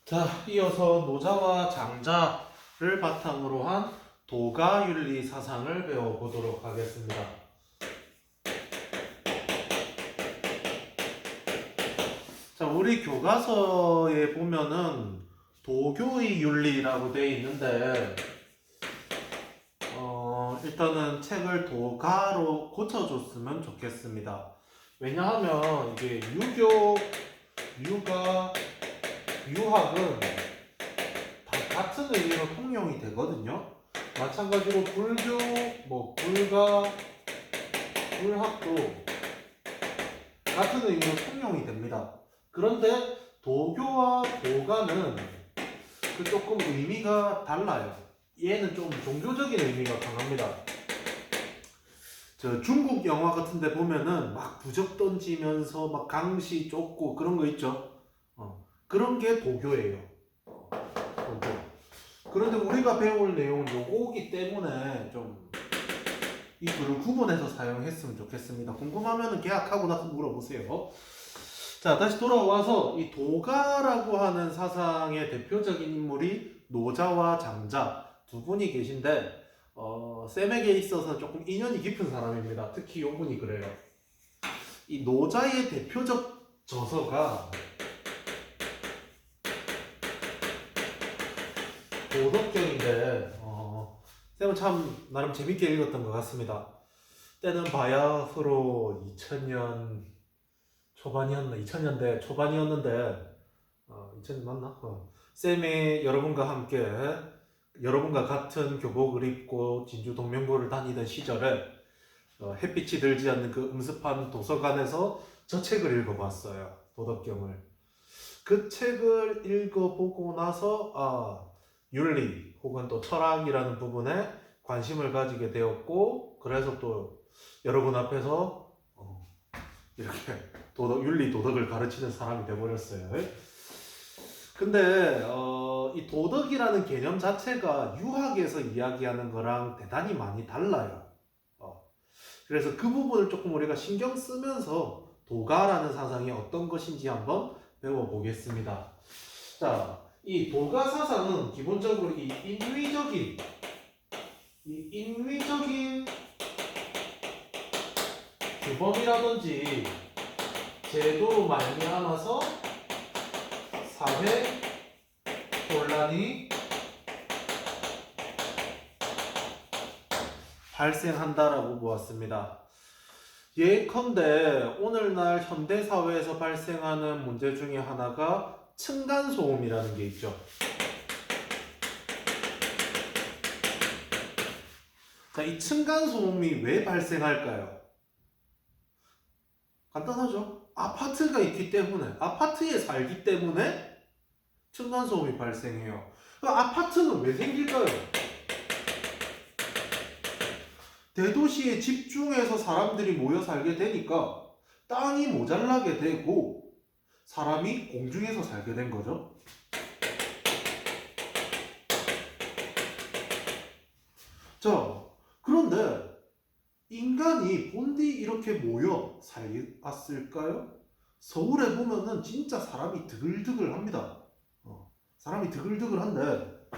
자, 이어서 노자와 장자를 바탕으로 한 도가윤리 사상을 배워보도록 하겠습니다. 자, 우리 교과서에 보면은 도교의 윤리라고 되어 있는데, 일단은 책을 도가로 고쳐줬으면 좋겠습니다. 왜냐하면 이게 유교, 유가, 유학은 다 같은 의미로 통용이 되거든요. 마찬가지로 불교, 불가, 불학도 같은 의미로 통용이 됩니다. 그런데 도교와 도가는 조금 의미가 달라요. 얘는 좀 종교적인 의미가 강합니다. 저 중국 영화 같은 데 보면은 막 부적 던지면서 막 강시 쫓고 그런 거 있죠. 그런 게 도교예요. 도교. 그런데 우리가 배울 내용은 요거기 때문에 좀 이 글을 구분해서 사용했으면 좋겠습니다. 궁금하면 계약하고 나서 물어보세요. 자, 다시 돌아와서 이 도가라고 하는 사상의 대표적인 인물이 노자와 장자 두 분이 계신데 쌤에게 있어서 조금 인연이 깊은 사람입니다. 특히 요 분이 그래요. 이 노자의 대표적 저서가 도덕경인데 쌤은 참 나름 재밌게 읽었던 것 같습니다. 때는 바야흐로 2000년 초반이었나? 2000년대 초반이었는데 2000년 맞나? 쌤이 여러분과 함께 여러분과 같은 교복을 입고 진주 동명고를 다니던 시절에 햇빛이 들지 않는 그 음습한 도서관에서 저 책을 읽어봤어요. 도덕경을. 그 책을 읽어보고 나서 윤리 혹은 또 철학이라는 부분에 관심을 가지게 되었고, 그래서 또 여러분 앞에서 이렇게 윤리 도덕을 가르치는 사람이 되어버렸어요. 근데 이 도덕이라는 개념 자체가 유학에서 이야기하는 거랑 대단히 많이 달라요. 그래서 그 부분을 조금 우리가 신경 쓰면서 도가라는 사상이 어떤 것인지 한번 배워보겠습니다. 자, 이 도가 사상은 기본적으로 이 인위적인 규범이라든지 제도로 말미암아서 사회 혼란이 발생한다라고 보았습니다. 예컨대 오늘날 현대사회에서 발생하는 문제 중에 하나가 층간소음이라는 게 있죠. 자, 이 층간소음이 왜 발생할까요? 간단하죠. 아파트가 있기 때문에, 아파트에 살기 때문에 층간소음이 발생해요. 아파트는 왜 생길까요? 대도시에 집중해서 사람들이 모여 살게 되니까 땅이 모자라게 되고 사람이 공중에서 살게 된 거죠. 자, 그런데 인간이 본디 이렇게 모여 살았을까요? 서울에 보면은 진짜 사람이 드글드글합니다. 사람이 드글드글한데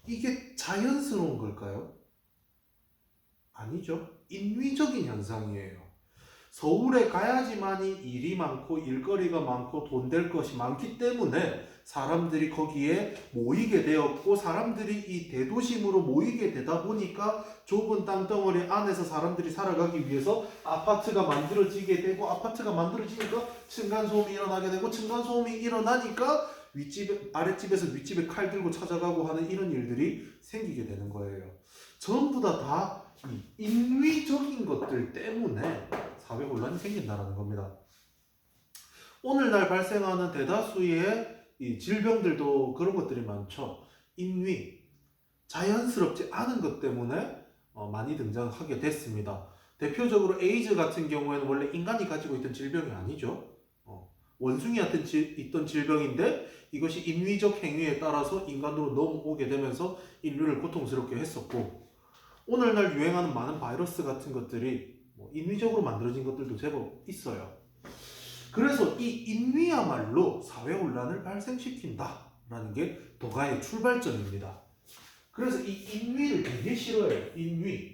이게 자연스러운 걸까요? 아니죠. 인위적인 현상이에요. 서울에 가야지만이 일이 많고 일거리가 많고 돈 될 것이 많기 때문에 사람들이 거기에 모이게 되었고, 사람들이 이 대도심으로 모이게 되다 보니까 좁은 땅덩어리 안에서 사람들이 살아가기 위해서 아파트가 만들어지게 되고, 아파트가 만들어지니까 층간소음이 일어나게 되고, 층간소음이 일어나니까 아랫집에서 윗집에 칼 들고 찾아가고 하는 이런 일들이 생기게 되는 거예요. 전부 다 인위적인 것들 때문에 사회 혼란이 생긴다는 겁니다. 오늘날 발생하는 대다수의 이 질병들도 그런 것들이 많죠. 인위, 자연스럽지 않은 것 때문에 많이 등장하게 됐습니다. 대표적으로 에이즈 같은 경우에는 원래 인간이 가지고 있던 질병이 아니죠. 원숭이한테 있던 질병인데 이것이 인위적 행위에 따라서 인간으로 넘어오게 되면서 인류를 고통스럽게 했었고, 오늘날 유행하는 많은 바이러스 같은 것들이 인위적으로 만들어진 것들도 제법 있어요. 그래서 이 인위야말로 사회혼란을 발생시킨다라는 게 도가의 출발점입니다. 그래서 이 인위를 되게 싫어해요. 인위.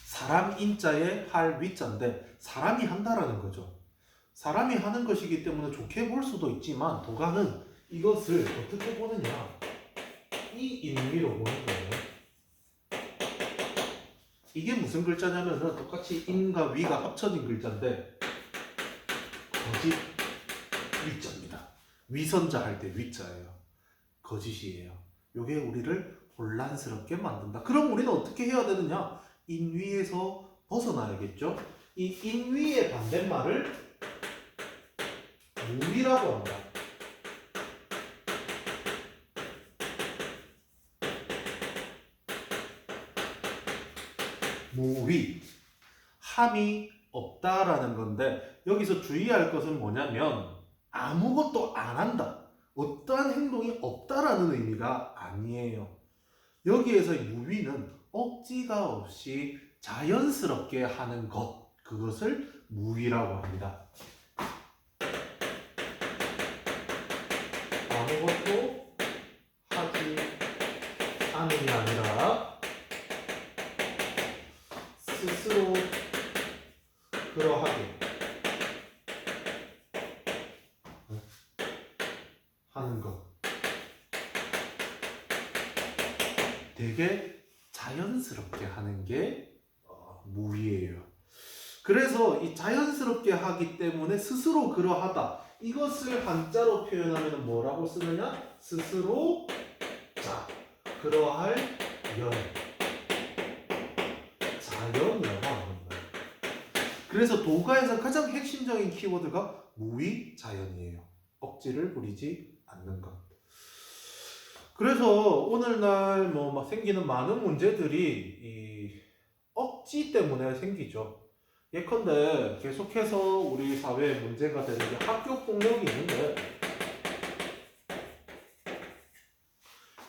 사람 인자에 할 위자인데 사람이 한다라는 거죠. 사람이 하는 것이기 때문에 좋게 볼 수도 있지만 도가는 이것을 어떻게 보느냐, 이 인위로 보는 거예요. 이게 무슨 글자냐면은 똑같이 인과 위가 합쳐진 글자인데 거짓 위자입니다. 위선자 할 때 위자예요. 거짓이에요. 이게 우리를 혼란스럽게 만든다. 그럼 우리는 어떻게 해야 되느냐? 인위에서 벗어나야겠죠? 이 인위의 반대말을 무위라고 합니다. 무위. 함이 없다라는 건데 여기서 주의할 것은 뭐냐면 아무것도 안 한다. 어떠한 행동이 없다라는 의미가 아니에요. 여기에서의 무위는 억지가 없이 자연스럽게 하는 것, 그것을 무위라고 합니다. 아무것도 하지 않은 게 아니라 스스로 그러하게 하는 것. 되게 자연스럽게 하는 게 무위예요. 그래서 이 자연스럽게 하기 때문에 스스로 그러하다. 이것을 한자로 표현하면 뭐라고 쓰느냐? 스스로 자, 그러할 연. 자연이라고. 그래서 도가에서 가장 핵심적인 키워드가 무위 자연이에요. 억지를 부리지 않는 것. 그래서 오늘날 막 생기는 많은 문제들이 이 억지 때문에 생기죠. 예컨대 계속해서 우리 사회에 문제가 되는 게 학교 폭력이 있는데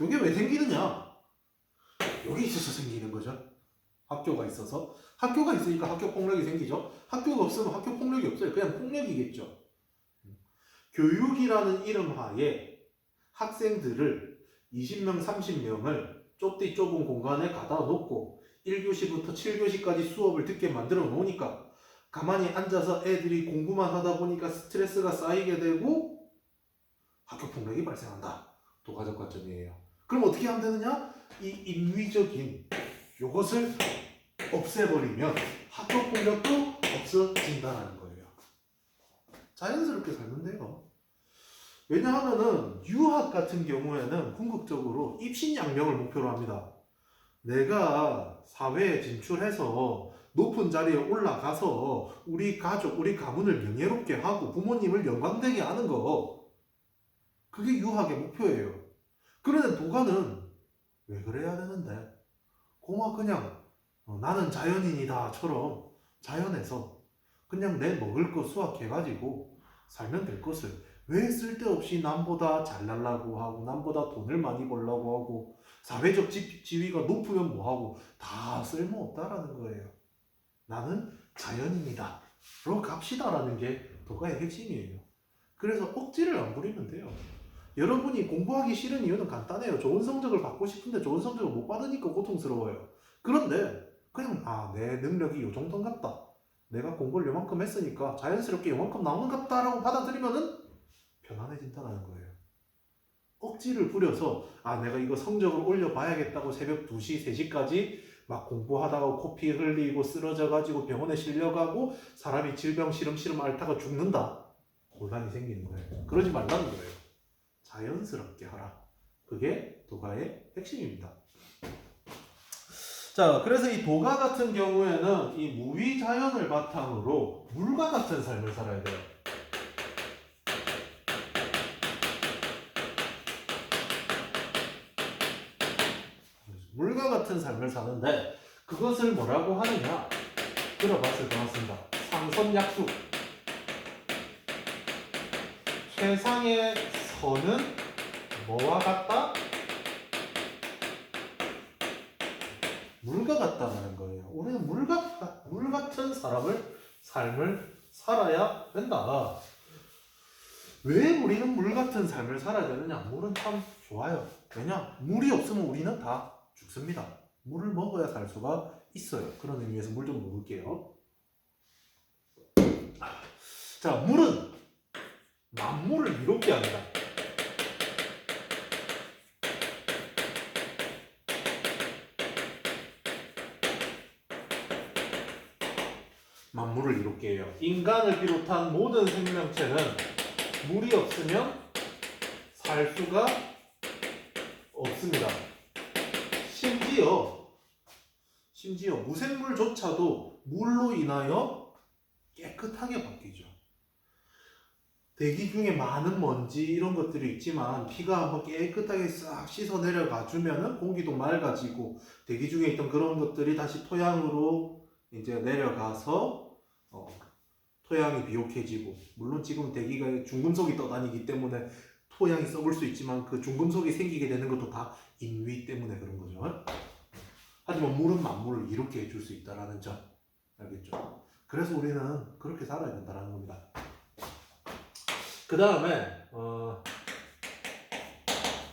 이게 왜 생기느냐? 여기 있어서 생기는 거죠. 학교가 있어서. 학교가 있으니까 학교 폭력이 생기죠. 학교가 없으면 학교 폭력이 없어요. 그냥 폭력이겠죠. 교육이라는 이름 하에 학생들을 20명, 30명을 좁디 좁은 공간에 가다 놓고 1교시부터 7교시까지 수업을 듣게 만들어 놓으니까 가만히 앉아서 애들이 공부만 하다 보니까 스트레스가 쌓이게 되고 학교 폭력이 발생한다. 도가적 관점이에요. 그럼 어떻게 하면 되느냐? 이 인위적인 요것을 없애버리면 학교 폭력도 없어진다는 거예요. 자연스럽게 살면 돼요. 왜냐하면은 유학 같은 경우에는 궁극적으로 입신양명을 목표로 합니다. 내가 사회에 진출해서 높은 자리에 올라가서 우리 가족, 우리 가문을 명예롭게 하고 부모님을 영광되게 하는 거, 그게 유학의 목표예요. 그런데 도가는 왜 그래야 되는데? 고마 그냥 나는 자연인이다처럼 자연에서 그냥 내 먹을 거 수확해가지고 살면 될 것을 왜 쓸데없이 남보다 잘나려고 하고 남보다 돈을 많이 벌려고 하고 사회적 지위가 높으면 뭐하고 다 쓸모없다라는 거예요. 나는 자연인이다 로 갑시다라는 게 도가의 핵심이에요. 그래서 억지를 안 부리면 돼요. 여러분이 공부하기 싫은 이유는 간단해요. 좋은 성적을 받고 싶은데 좋은 성적을 못 받으니까 고통스러워요. 그런데 그냥 내 능력이 요 정도인갑다. 내가 공부를 요만큼 했으니까 자연스럽게 요만큼 나오는갑다라고 받아들이면은 편안해진다는 거예요. 억지를 부려서 내가 이거 성적을 올려봐야겠다고 새벽 2시, 3시까지 막 공부하다가 코피 흘리고 쓰러져가지고 병원에 실려가고 사람이 질병 시름시름 앓다가 죽는다. 곤란이 생기는 거예요. 그러지 말라는 거예요. 자연스럽게 하라. 그게 도가의 핵심입니다. 자, 그래서 이 도가 같은 경우에는 이 무위자연을 바탕으로 물과 같은 삶을 살아야 돼요. 물과 같은 삶을 사는데 그것을 뭐라고 하느냐? 들어봤을 것 같습니다. 상선약수. 최상의 선은 뭐와 같다? 물과 같다는 거예요. 우리는 물 같은 삶을 살아야 된다. 왜 우리는 물 같은 삶을 살아야 되느냐? 물은 참 좋아요. 왜냐? 물이 없으면 우리는 다 죽습니다. 물을 먹어야 살 수가 있어요. 그런 의미에서 물 좀 먹을게요. 자, 물은 만물을 이롭게 한다. 만물을 이롭게 해요. 인간을 비롯한 모든 생명체는 물이 없으면 살 수가 없습니다. 심지어 무생물조차도 물로 인하여 깨끗하게 바뀌죠. 대기 중에 많은 먼지 이런 것들이 있지만 비가 한번 깨끗하게 싹 씻어 내려가 주면은 공기도 맑아지고 대기 중에 있던 그런 것들이 다시 토양으로 이제 내려가서 토양이 비옥해지고, 물론 지금 대기가 중금속이 떠다니기 때문에 토양이 썩을 수 있지만 그 중금속이 생기게 되는 것도 다 인위 때문에 그런 거죠. 하지만 물은 만물을 이롭게 해줄 수 있다는 점, 알겠죠? 그래서 우리는 그렇게 살아야 된다는 겁니다. 그 다음에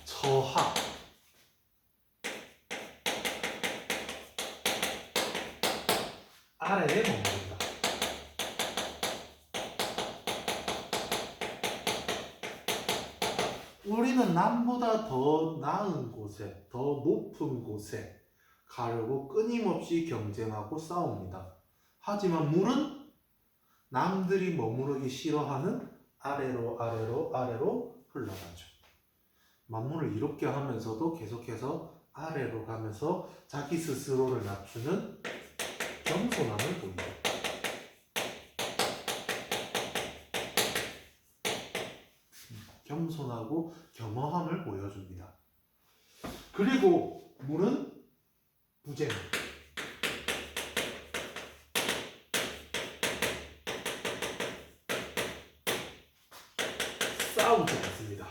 저하. 아래에 머무른다. 우리는 남보다 더 나은 곳에, 더 높은 곳에 가려고 끊임없이 경쟁하고 싸웁니다. 하지만 물은 남들이 머무르기 싫어하는 아래로 흘러가죠. 만물을 이롭게 하면서도 계속해서 아래로 가면서 자기 스스로를 낮추는 겸손함을 보이죠. 겸손하고 겸허함을 보여줍니다. 그리고 물은 부재. 싸우지 않습니다.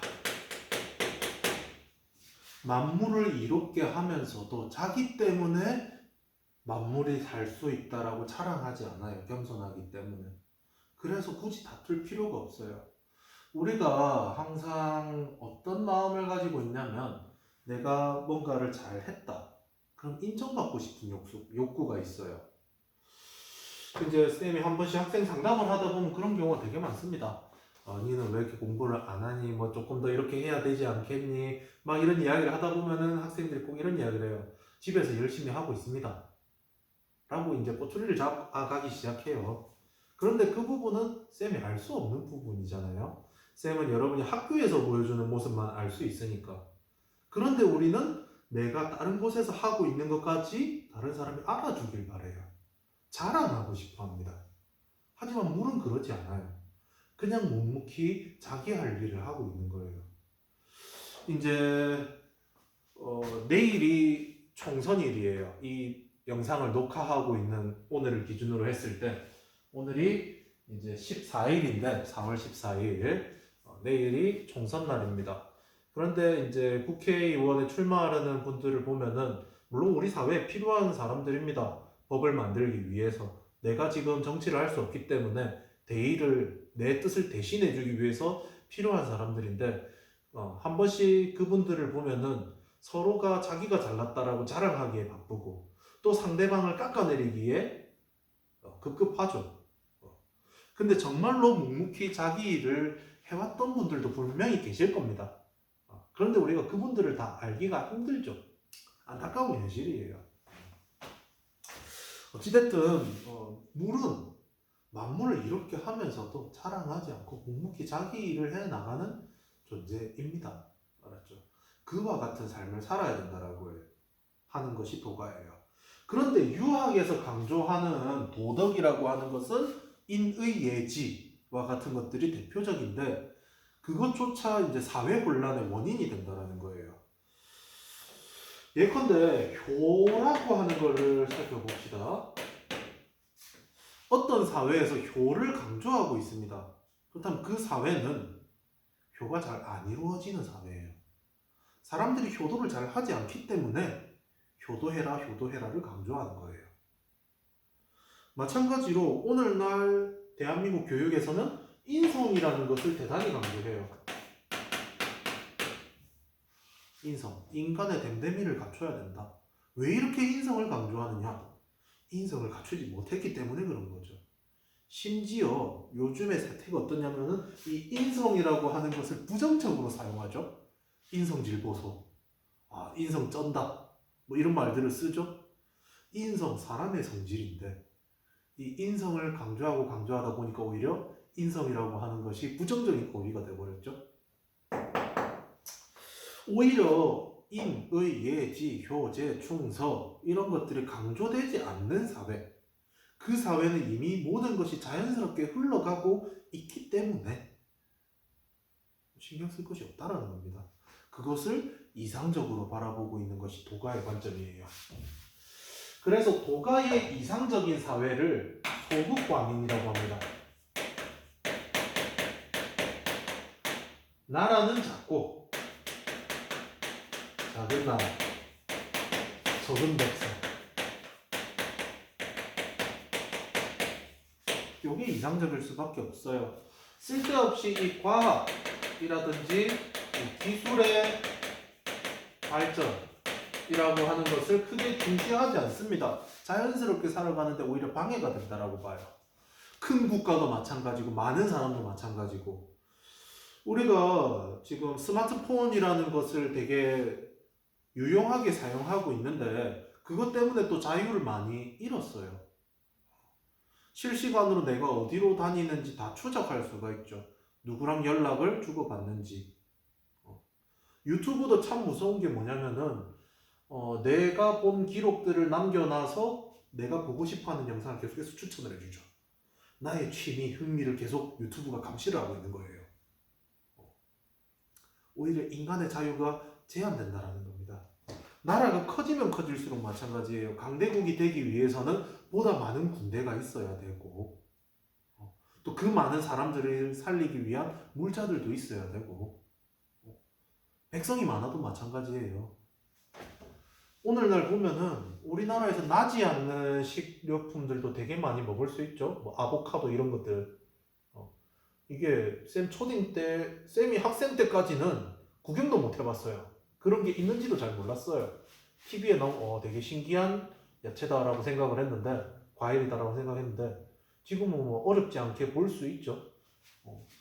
만물을 이롭게 하면서도 자기 때문에 만물이 살 수 있다라고 자랑하지 않아요. 겸손하기 때문에. 그래서 굳이 다툴 필요가 없어요. 우리가 항상 어떤 마음을 가지고 있냐면, 내가 뭔가를 잘 했다. 그럼 인정받고 싶은 욕구가 있어요. 이제 쌤이 한 번씩 학생 상담을 하다 보면 그런 경우가 되게 많습니다. 니는 왜 이렇게 공부를 안 하니? 뭐 조금 더 이렇게 해야 되지 않겠니? 막 이런 이야기를 하다 보면은 학생들이 꼭 이런 이야기를 해요. 집에서 열심히 하고 있습니다. 라고 이제 꼬투리를 잡아가기 시작해요. 그런데 그 부분은 쌤이 알 수 없는 부분이잖아요. 쌤은 여러분이 학교에서 보여주는 모습만 알 수 있으니까. 그런데 우리는 내가 다른 곳에서 하고 있는 것까지 다른 사람이 알아주길 바래요. 자랑하고 싶어 합니다. 하지만 물은 그러지 않아요. 그냥 묵묵히 자기 할 일을 하고 있는 거예요. 이제 내일이 총선일이에요. 이 영상을 녹화하고 있는 오늘을 기준으로 했을 때, 오늘이 이제 14일인데 4월 14일 내일이 총선 날입니다. 그런데 이제 국회의원에 출마하려는 분들을 보면은 물론 우리 사회에 필요한 사람들입니다. 법을 만들기 위해서. 내가 지금 정치를 할 수 없기 때문에 내 뜻을 대신해주기 위해서 필요한 사람들인데, 한 번씩 그분들을 보면은 서로가 자기가 잘났다라고 자랑하기에 바쁘고, 또 상대방을 깎아내리기에 급급하죠. 근데 정말로 묵묵히 자기 일을 해왔던 분들도 분명히 계실 겁니다. 그런데 우리가 그분들을 다 알기가 힘들죠. 안타까운 현실이에요. 어찌됐든 물은 만물을 이롭게 하면서도 자랑하지 않고 묵묵히 자기 일을 해나가는 존재입니다. 알았죠? 그와 같은 삶을 살아야 된다라고 하는 것이 도가예요. 그런데 유학에서 강조하는 도덕이라고 하는 것은 인의예지와 같은 것들이 대표적인데, 그것조차 이제 사회 혼란의 원인이 된다는 거예요. 예컨대 효라고 하는 것을 살펴봅시다. 어떤 사회에서 효를 강조하고 있습니다. 그렇다면 그 사회는 효가 잘 안 이루어지는 사회예요. 사람들이 효도를 잘 하지 않기 때문에 효도해라, 효도해라를 강조하는 거예요. 마찬가지로 오늘날 대한민국 교육에서는 인성이라는 것을 대단히 강조해요. 인성, 인간의 됨됨이를 갖춰야 된다. 왜 이렇게 인성을 강조하느냐? 인성을 갖추지 못했기 때문에 그런 거죠. 심지어 요즘의 세태가 어떠냐면은 이 인성이라고 하는 것을 부정적으로 사용하죠. 인성질보소, 인성 쩐다, 뭐 이런 말들을 쓰죠. 인성, 사람의 성질인데 이 인성을 강조하다 보니까 오히려 인성이라고 하는 것이 부정적인 어휘가 되어버렸죠. 오히려 인, 의, 예, 지, 효, 제, 충, 서 이런 것들이 강조되지 않는 사회, 그 사회는 이미 모든 것이 자연스럽게 흘러가고 있기 때문에 신경 쓸 것이 없다라는 겁니다. 그것을 이상적으로 바라보고 있는 것이 도가의 관점이에요. 그래서 도가의 이상적인 사회를 소극광인이라고 합니다. 나라는 작고 작은 나라, 적은 백성. 이게 이상적일 수밖에 없어요. 쓸데없이 이 과학이라든지 이 기술의 발전이라고 하는 것을 크게 중시하지 않습니다. 자연스럽게 살아가는데 오히려 방해가 된다라고 봐요. 큰 국가도 마찬가지고 많은 사람도 마찬가지고 우리가 지금 스마트폰이라는 것을 되게 유용하게 사용하고 있는데 그것 때문에 또 자유를 많이 잃었어요. 실시간으로 내가 어디로 다니는지 다 추적할 수가 있죠. 누구랑 연락을 주고받는지. 유튜브도 참 무서운 게 뭐냐면은 내가 본 기록들을 남겨놔서 내가 보고 싶어하는 영상을 계속해서 추천을 해주죠. 나의 취미, 흥미를 계속 유튜브가 감시를 하고 있는 거예요. 오히려 인간의 자유가 제한된다라는 겁니다. 나라가 커지면 커질수록 마찬가지예요. 강대국이 되기 위해서는 보다 많은 군대가 있어야 되고 또 그 많은 사람들을 살리기 위한 물자들도 있어야 되고 백성이 많아도 마찬가지예요. 오늘날 보면은 우리나라에서 나지 않는 식료품들도 되게 많이 먹을 수 있죠. 뭐 아보카도 이런 것들. 이게 쌤 초딩 때, 쌤이 학생 때까지는 구경도 못 해봤어요. 그런 게 있는지도 잘 몰랐어요. TV에 나오면 되게 신기한 야채다라고 생각을 했는데, 과일이다라고 생각했는데 지금은 뭐 어렵지 않게 볼 수 있죠.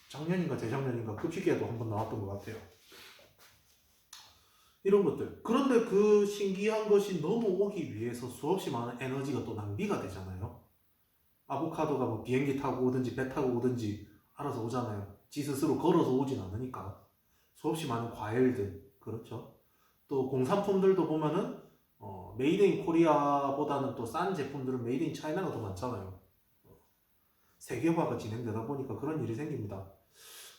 작년인가 재작년인가 급식에도 한번 나왔던 것 같아요. 이런 것들. 그런데 그 신기한 것이 넘어오기 위해서 수없이 많은 에너지가 또 낭비가 되잖아요. 아보카도가 뭐 비행기 타고 오든지 배 타고 오든지 알아서 오잖아요. 지 스스로 걸어서 오진 않으니까. 수없이 많은 과일들, 그렇죠. 또 공산품들도 보면은 메이드 인 코리아보다는 또 싼 제품들은 메이드 인 차이나가 더 많잖아요. 세계화가 진행되다 보니까 그런 일이 생깁니다.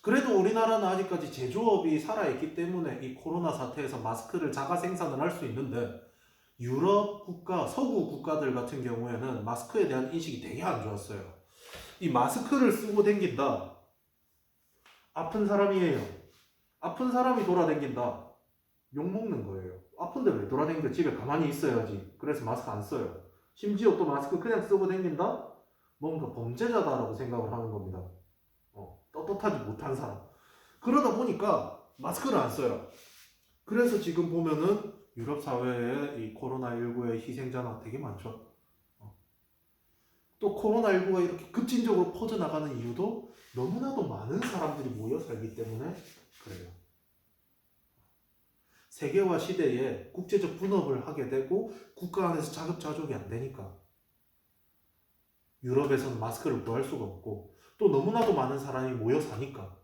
그래도 우리나라는 아직까지 제조업이 살아있기 때문에 이 코로나 사태에서 마스크를 자가 생산을 할 수 있는데 유럽 국가, 서구 국가들 같은 경우에는 마스크에 대한 인식이 되게 안 좋았어요. 이 마스크를 쓰고 댕긴다. 아픈 사람이에요. 아픈 사람이 돌아댕긴다. 욕먹는 거예요. 아픈데 왜 돌아댕겨? 집에 가만히 있어야지. 그래서 마스크 안 써요. 심지어 또 마스크 그냥 쓰고 댕긴다? 뭔가 범죄자다라고 생각을 하는 겁니다. 떳떳하지 못한 사람. 그러다 보니까 마스크를 안 써요. 그래서 지금 보면은 유럽 사회에 이 코로나19의 희생자가 되게 많죠. 또 코로나19가 이렇게 급진적으로 퍼져나가는 이유도 너무나도 많은 사람들이 모여 살기 때문에 그래요. 세계화 시대에 국제적 분업을 하게 되고 국가 안에서 자급자족이 안 되니까 유럽에서는 마스크를 구할 수가 없고 또 너무나도 많은 사람이 모여 사니까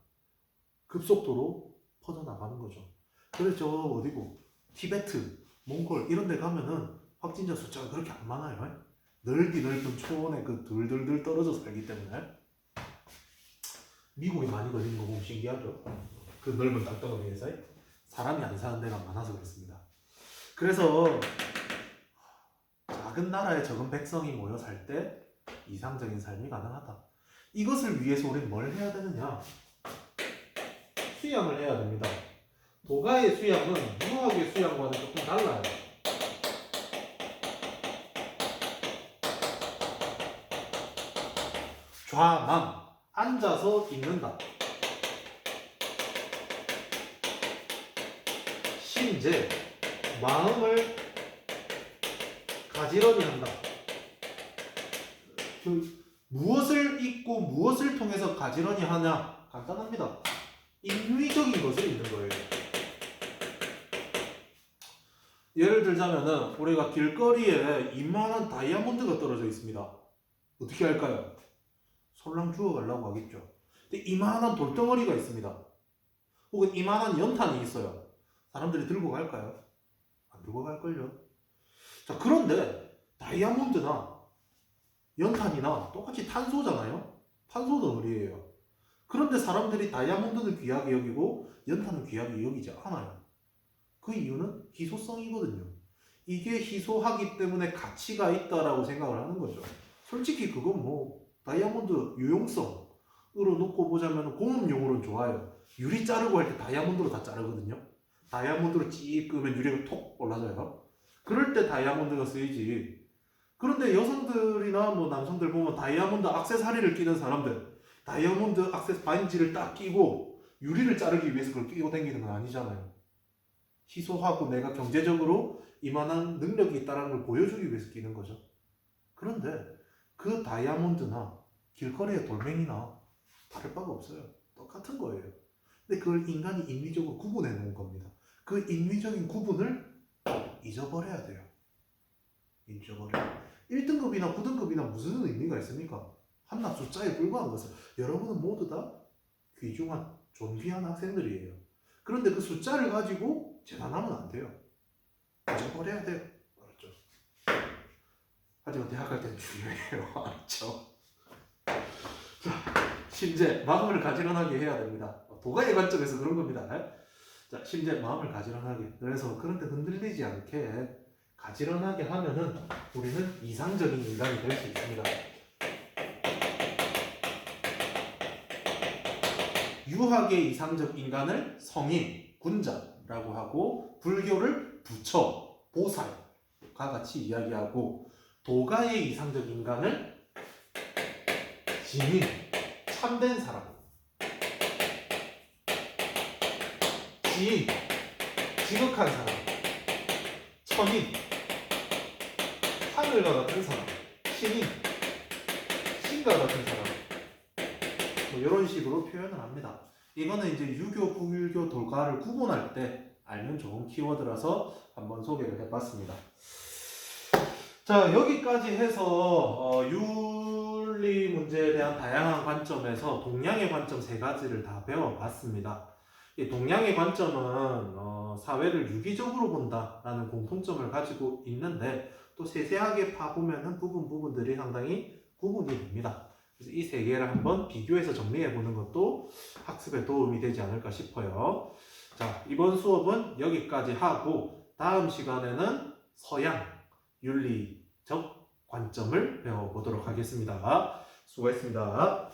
급속도로 퍼져나가는 거죠. 그래서 저 어디고 티베트, 몽골 이런 데 가면은 확진자 숫자가 그렇게 안 많아요. 넓이 넓은 초원에 그 둘둘둘 떨어져 살기 때문에 미국이 많이 걸리는 거 보면 신기하죠. 그 넓은 땅덩어리에서 사람이 안 사는 데가 많아서 그렇습니다. 그래서 작은 나라에 적은 백성이 모여 살 때 이상적인 삶이 가능하다. 이것을 위해서 우리는 뭘 해야 되느냐? 수양을 해야 됩니다. 도가의 수양은 무학의 수양과는 조금 달라요. 좌망, 앉아서 읽는다. 심재, 마음을 가지런히 한다. 무엇을 읽고 무엇을 통해서 가지런히 하냐? 간단합니다. 인위적인 것을 읽는 거예요. 예를 들자면은 우리가 길거리에 이만한 다이아몬드가 떨어져 있습니다. 어떻게 할까요? 솔랑 주워 가려고 하겠죠. 근데 이만한 돌덩어리가 있습니다. 혹은 이만한 연탄이 있어요. 사람들이 들고 갈까요? 안 들고 갈걸요. 자, 그런데 다이아몬드나 연탄이나 똑같이 탄소잖아요. 탄소 덩어리예요. 그런데 사람들이 다이아몬드는 귀하게 여기고 연탄은 귀하게 여기지 않아요. 그 이유는 희소성이거든요. 이게 희소하기 때문에 가치가 있다라고 생각을 하는 거죠. 솔직히 그건 뭐 다이아몬드 유용성으로 놓고 보자면 공업용으로는 좋아요. 유리 자르고 할 때 다이아몬드로 다 자르거든요. 다이아몬드로 찌 끄면 유리가 톡 올라져요. 그럴 때 다이아몬드가 쓰이지. 그런데 여성들이나 뭐 남성들 보면 다이아몬드 액세서리를 끼는 사람들, 다이아몬드 액세서 반지를 딱 끼고 유리를 자르기 위해서 그걸 끼고 다니는 건 아니잖아요. 희소하고 내가 경제적으로 이만한 능력이 있다는 걸 보여주기 위해서 끼는 거죠. 그런데 그 다이아몬드나 길거리의 돌멩이나 다를 바가 없어요. 똑같은 거예요. 근데 그걸 인간이 인위적으로 구분해 놓은 겁니다. 그 인위적인 구분을 잊어버려야 돼요. 잊어버려요. 1등급이나 9등급이나 무슨 의미가 있습니까? 한낱 숫자에 불과한 것을. 여러분은 모두 다 귀중한 존귀한 학생들이에요. 그런데 그 숫자를 가지고 재단하면 안 돼요. 잊어버려야 돼요. 알았죠? 하지만 대학 갈 때는 중요해요. 알았죠? 자, 심재, 마음을 가지런하게 해야 됩니다. 도가의 관점에서 그런 겁니다. 자, 심재, 마음을 가지런하게. 그래서 그런 때 흔들리지 않게 가지런하게 하면은 우리는 이상적인 인간이 될 수 있습니다. 유학의 이상적 인간을 성인, 군자라고 하고 불교를 부처, 보살과 같이 이야기하고 도가의 이상적 인간을 지민, 참된 사람, 지인, 지극한 사람, 천인, 하늘과 같은 사람, 신인, 신과 같은 사람, 뭐 이런 식으로 표현을 합니다. 이거는 이제 유교, 불교, 도가를 구분할 때 알면 좋은 키워드라서 한번 소개를 해봤습니다. 자, 여기까지 해서 윤리 문제에 대한 다양한 관점에서 동양의 관점 세 가지를 다 배워봤습니다. 이 동양의 관점은 사회를 유기적으로 본다라는 공통점을 가지고 있는데 또 세세하게 파보면은 부분들이 상당히 구분이 됩니다. 그래서 이 세 개를 한번 비교해서 정리해보는 것도 학습에 도움이 되지 않을까 싶어요. 자, 이번 수업은 여기까지 하고 다음 시간에는 서양 윤리적 관점을 배워보도록 하겠습니다. 수고했습니다.